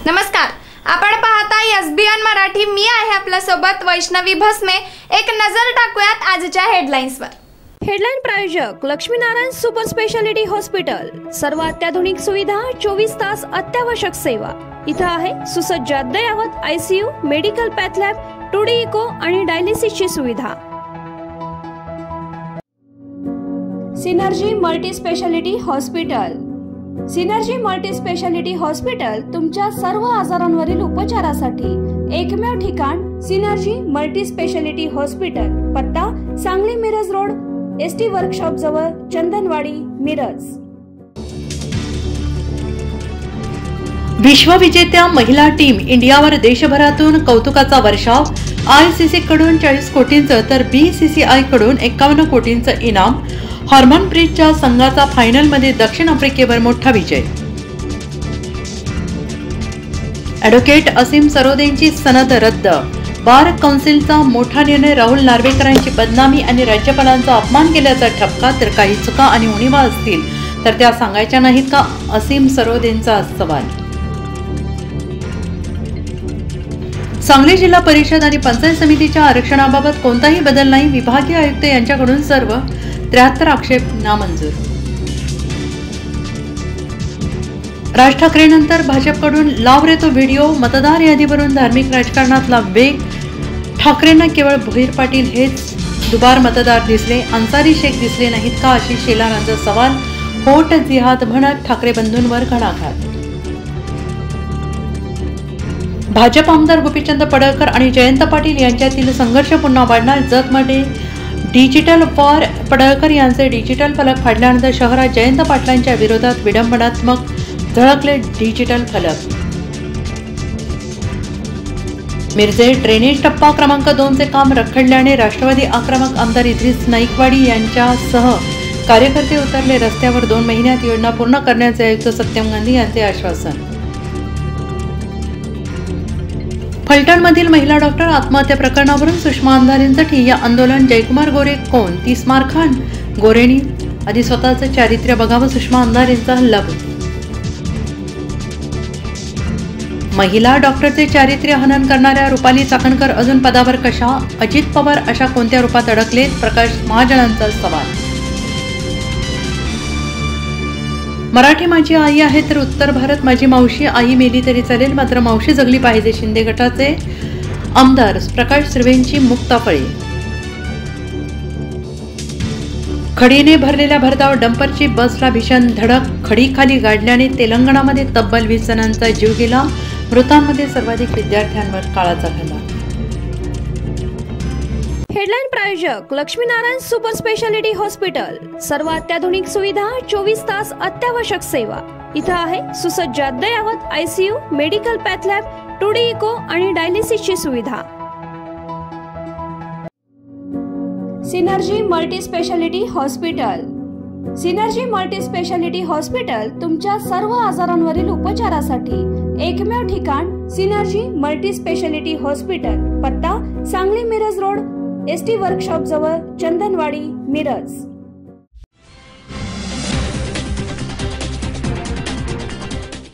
नमस्कार, आपण पाहता एसबीएन मराठी। मी आहे आपल्या सोबत वैष्णवी भस्मे। एक नजर टाकूयात आजच्या हेडलाईन्सवर। हेडलाईन प्रायोजक लक्ष्मीनारायण सुपर स्पेशालिटी हॉस्पिटल। सर्व अत्याधुनिक सुविधा, 24 तास अत्यावश्यक सेवा। इथं आहे सुसज्ज अद्ययावत ICU, medical path lab, 2D echo आणि डायलिसिसची सुविधा। Synergy Multi speciality Hospital. Synergy Multi speciality Hospital तुमच्या सर्व आजारांवरील उपचारासाठी एकमेव ठिकाण सिनर्जी मल्टी स्पेशालिटी हॉस्पिटल। पत्ता Sangli Miraj road, ST workshop जवळ, चंदनवाडी, मिरज। विश्वविजेत्या महिला टीम इंडियावर देशभरातून कौतुकाचा वर्षाव। आयसीसी कडून 40 कोटींचं तर बीसीसीआय कडून 51 कोटींचं इनाम। हरमनप्रीतच्या संघाचा फायनलमध्ये दक्षिण आफ्रिकेवर मोठा विजय। ॲडव्होकेट असीम सरोदेंची सनद रद्द। बार कौन्सिलचा मोठा निर्णय। राहुल नार्वेकरांची बदनामी आणि राज्यपालांचा अपमान केल्याचा ठपका। तर काही चुका आणि उणिवा असतील तर त्या सांगायच्या नाहीत का, असीम सरोदेंचा सवाल। सांगली जिल्हा परिषद आणि पंचायत समितीच्या आरक्षणाबाबत कोणताही बदल नाही। विभागीय आयुक्त यांच्याकडून सर्व 73 आक्षेप नामंजूर। राज ठाकरेंनंतर भाजपकडून लाव रे तो व्हिडिओ। मतदार यादीवरून धार्मिक राजकारणातला वेग। ठाकरेंना केवळ भोईर पाटील हेच दुबार मतदार दिसले, अन्सारी शेख दिसले नाहीत का, अशी शेलारांचा सवाल। होट जिहाद म्हणत ठाकरे बंधूंवर घणाघात। भाजप आमदार गोपीचंद पडळकर आणि जयंत पाटील यांच्यातील संघर्ष पुन्हा वाढणार। जतमध्ये डिजिटल वॉर। पडळकर यांचे डिजिटल फलक फाडल्यानंतर शहरात जयंत पाटलांच्या विरोधात विडंबनात्मक झळकले डिजिटल फलक। मिरजे ड्रेनेज टप्पा क्रमांक 2चे काम रखडल्याने राष्ट्रवादी आक्रमक आमदार इद्रिस नाईकवाडी यांच्यासह कार्यकर्ते उतरले रस्त्यावर। 2 महिन्यात योजना पूर्ण करण्याचे आयुक्त सत्यम गांधी यांचे आश्वासन। फलटणमधील महिला डॉक्टर आत्महत्या प्रकरणावरून सुषमा अंधारेंचं ठिय्या आंदोलन। जयकुमार गोरे कोण, 30 मारखान। गोरेंनी आधी स्वतःचं चारित्र्य बघावं, सुषमा अंधारेंचा लब। महिला डॉक्टरचे चारित्र्य हनन करणाऱ्या रुपाली चाकणकर अजून पदावर कशा? अजित पवार अशा कोणत्या रूपात अडकलेत? प्रकाश महाजनांचा सवाल। मराठी माझी आई आहे तर उत्तर भारत माझी मावशी। आई मेली तरी चालेल मात्र मावशी जगली पाहिजे। शिंदे गटाचे आमदार प्रकाश सर्वेंची मुक्ताफळी। खडीने भरलेल्या भरधाव डंपरची बसला भीषण धडक। खडीखाली गाडल्याने तेलंगणामध्ये तब्बल 20 जणांचा जीव गेला। मृतांमध्ये सर्वाधिक विद्यार्थ्यांवर काळाचा घाला। हेडलाईन प्रायोजक लक्ष्मीनारायण सुपर स्पेशालिटी हॉस्पिटल। सर्व अत्याधुनिक सुविधा, 24 तास अत्यावश्यक सेवा। इथं आहे सुसज्ज अद्ययावत ICU, medical path lab, 2D echo आणि डायलिसिसची सुविधा। Synergy Multi speciality Hospital. Synergy Multi speciality Hospital तुमच्या सर्व आजारांवरील उपचारासाठी एकमेव ठिकाण सिनर्जी मल्टी स्पेशालिटी हॉस्पिटल। पत्ता Sangli Miraj road, ST workshop जवळ, चंदनवाडी, मिरज।